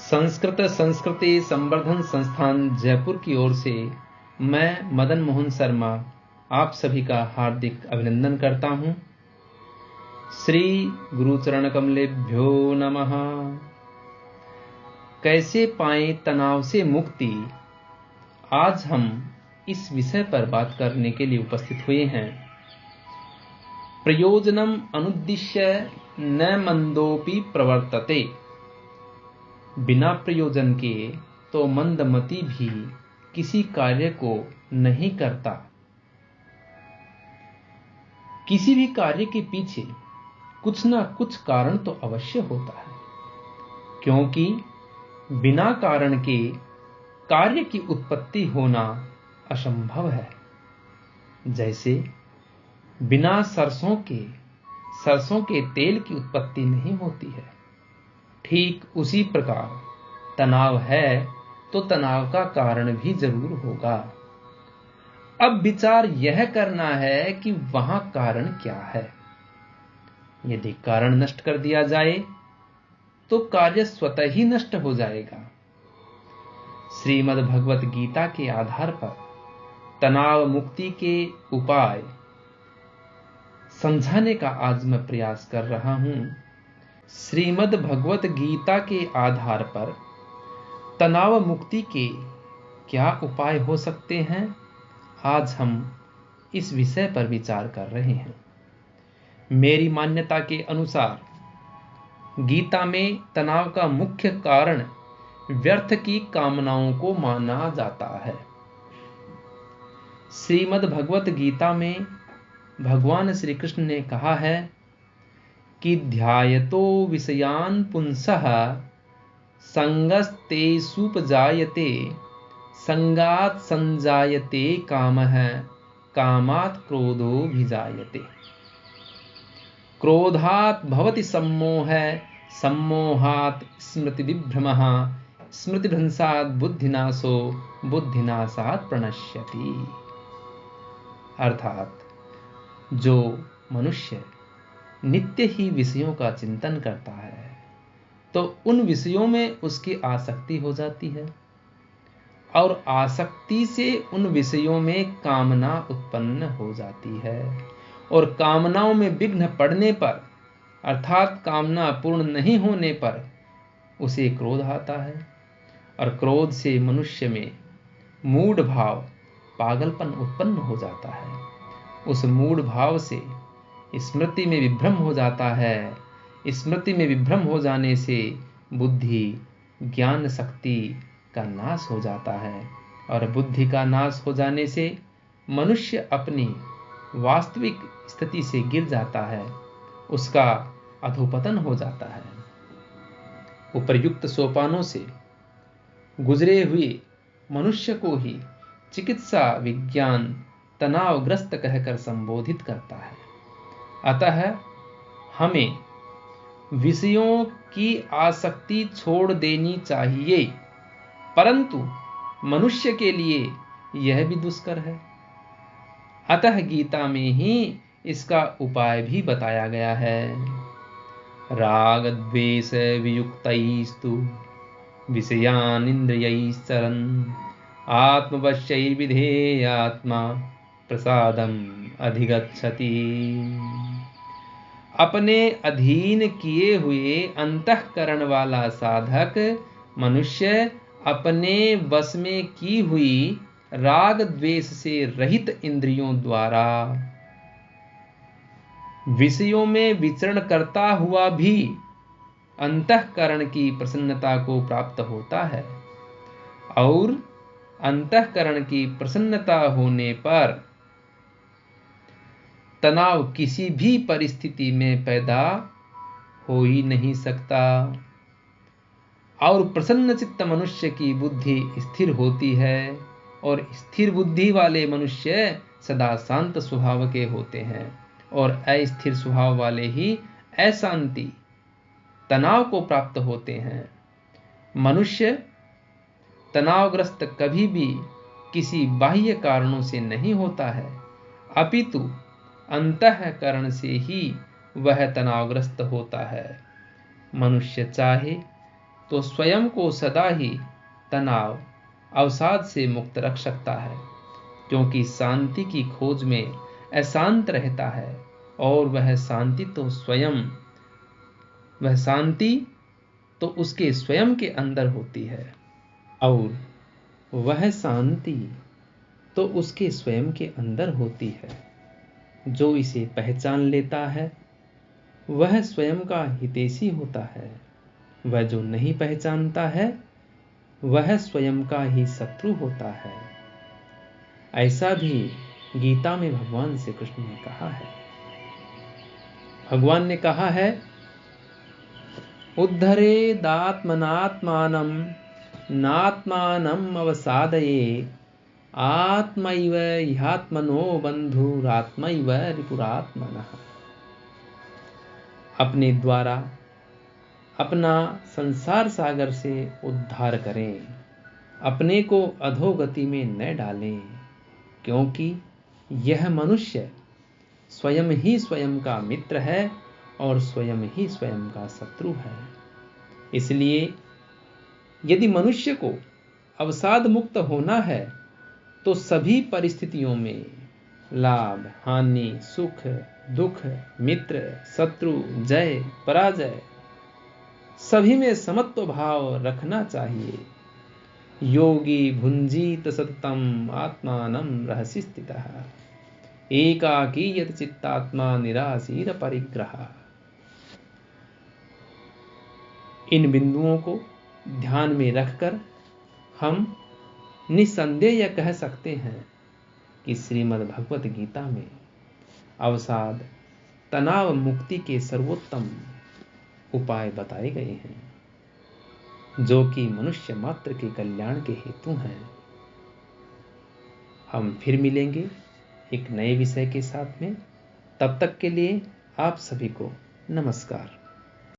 संस्कृत संस्कृति संवर्धन संस्थान जयपुर की ओर से मैं मदन मोहन शर्मा आप सभी का हार्दिक अभिनंदन करता हूं। श्री गुरुचरण कमलेभ्यो नमः। कैसे पाएं तनाव से मुक्ति, आज हम इस विषय पर बात करने के लिए उपस्थित हुए हैं। प्रयोजनम अनुद्दिश्य न मंदोपि प्रवर्तते। बिना प्रयोजन के तो मंदमती भी किसी कार्य को नहीं करता। किसी भी कार्य के पीछे कुछ ना कुछ कारण तो अवश्य होता है, क्योंकि बिना कारण के कार्य की उत्पत्ति होना असंभव है। जैसे बिना सरसों के तेल की उत्पत्ति नहीं होती है, ठीक उसी प्रकार तनाव है तो तनाव का कारण भी जरूर होगा। अब विचार यह करना है कि वहां कारण क्या है। यदि कारण नष्ट कर दिया जाए तो कार्य स्वतः ही नष्ट हो जाएगा। श्रीमद् भगवत गीता के आधार पर तनाव मुक्ति के उपाय समझाने का आज मैं प्रयास कर रहा हूं। श्रीमद् भगवत गीता के आधार पर तनाव मुक्ति के क्या उपाय हो सकते हैं, आज हम इस विषय पर विचार कर रहे हैं। मेरी मान्यता के अनुसार गीता में तनाव का मुख्य कारण व्यर्थ की कामनाओं को माना जाता है। श्रीमद् भगवत गीता में भगवान श्री कृष्ण ने कहा है कि ध्यायतो विषयान् पुंसः संगस्तेषुपजायते संगात् संजायते कामः कामात् क्रोधोऽभिजायते क्रोधात् भवति सम्मोहः सम्मोहात् स्मृतिविभ्रमः स्मृतिभ्रंशात् बुद्धिनाशो बुद्धिनाशात् प्रणश्यति। अर्थात जो मनुष्य नित्य ही विषयों का चिंतन करता है तो उन विषयों में उसकी आसक्ति हो जाती है, और आसक्ति से उन विषयों में कामना उत्पन्न हो जाती है, और कामनाओं में विघ्न पड़ने पर अर्थात कामना पूर्ण नहीं होने पर उसे क्रोध आता है, और क्रोध से मनुष्य में मूढ़ भाव पागलपन उत्पन्न हो जाता है। उस मूढ़ भाव से स्मृति में विभ्रम हो जाता है। स्मृति में विभ्रम हो जाने से बुद्धि ज्ञान शक्ति का नाश हो जाता है, और बुद्धि का नाश हो जाने से मनुष्य अपनी वास्तविक स्थिति से गिर जाता है, उसका अधोपतन हो जाता है। उपर्युक्त सोपानों से गुजरे हुए मनुष्य को ही चिकित्सा विज्ञान तनावग्रस्त कहकर संबोधित करता है। अतः हमें विषयों की आसक्ति छोड़ देनी चाहिए, परंतु मनुष्य के लिए यह भी दुष्कर है। अतः गीता में ही इसका उपाय भी बताया गया है। राग द्वेष वियुक्तैस्तु विषयान् इंद्रियैश्चरन् आत्मवश्यैर्विधेयात्मा प्रसादम अधिगच्छति। अपने अधीन किए हुए अंतःकरण वाला साधक मनुष्य अपने वश में की हुई राग द्वेष से रहित इंद्रियों द्वारा विषयों में विचरण करता हुआ भी अंतःकरण की प्रसन्नता को प्राप्त होता है, और अंतःकरण की प्रसन्नता होने पर तनाव किसी भी परिस्थिति में पैदा हो ही नहीं सकता, और प्रसन्न चित्त मनुष्य की बुद्धि स्थिर होती है, और स्थिर बुद्धि वाले मनुष्य सदा शांत स्वभाव के होते हैं, और अस्थिर स्वभाव वाले ही अशांति तनाव को प्राप्त होते हैं। मनुष्य तनावग्रस्त कभी भी किसी बाह्य कारणों से नहीं होता है, अपितु अंतःकरण से ही वह तनावग्रस्त होता है। मनुष्य चाहे तो स्वयं को सदा ही तनाव अवसाद से मुक्त रख सकता है, क्योंकि शांति की खोज में अशांत रहता है और वह शांति तो उसके स्वयं के अंदर होती है, और वह शांति तो उसके स्वयं के अंदर होती है। जो इसे पहचान लेता है वह स्वयं का हितैषी होता है, वह जो नहीं पहचानता है वह स्वयं का ही शत्रु होता है। ऐसा भी गीता में भगवान श्री कृष्ण ने कहा है। भगवान ने कहा है, उद्धरेदात्मनात्मानं नात्मानम् अवसादये आत्मैव ह्यात्मनो बन्धुरात्मैव रिपुरात्मनः। अपने द्वारा अपना संसार सागर से उद्धार करें, अपने को अधोगति में न डालें, क्योंकि यह मनुष्य स्वयं ही स्वयं का मित्र है और स्वयं ही स्वयं का शत्रु है। इसलिए यदि मनुष्य को अवसाद मुक्त होना है तो सभी परिस्थितियों में लाभ, हानि, सुख, दुख, मित्र, शत्रु, जय, पराजय सभी में समत्व भाव रखना चाहिए। योगी भुंजीत सततम आत्मानं रहसि स्थितः एकाकी यत चित्तात्मा निराशीर परिग्रह। इन बिंदुओं को ध्यान में रखकर हम निस्संदेह यह कह सकते हैं कि श्रीमद् भगवत गीता में अवसाद तनाव मुक्ति के सर्वोत्तम उपाय बताए गए हैं, जो कि मनुष्य मात्र के कल्याण के हेतु हैं। हम फिर मिलेंगे एक नए विषय के साथ में। तब तक के लिए आप सभी को नमस्कार।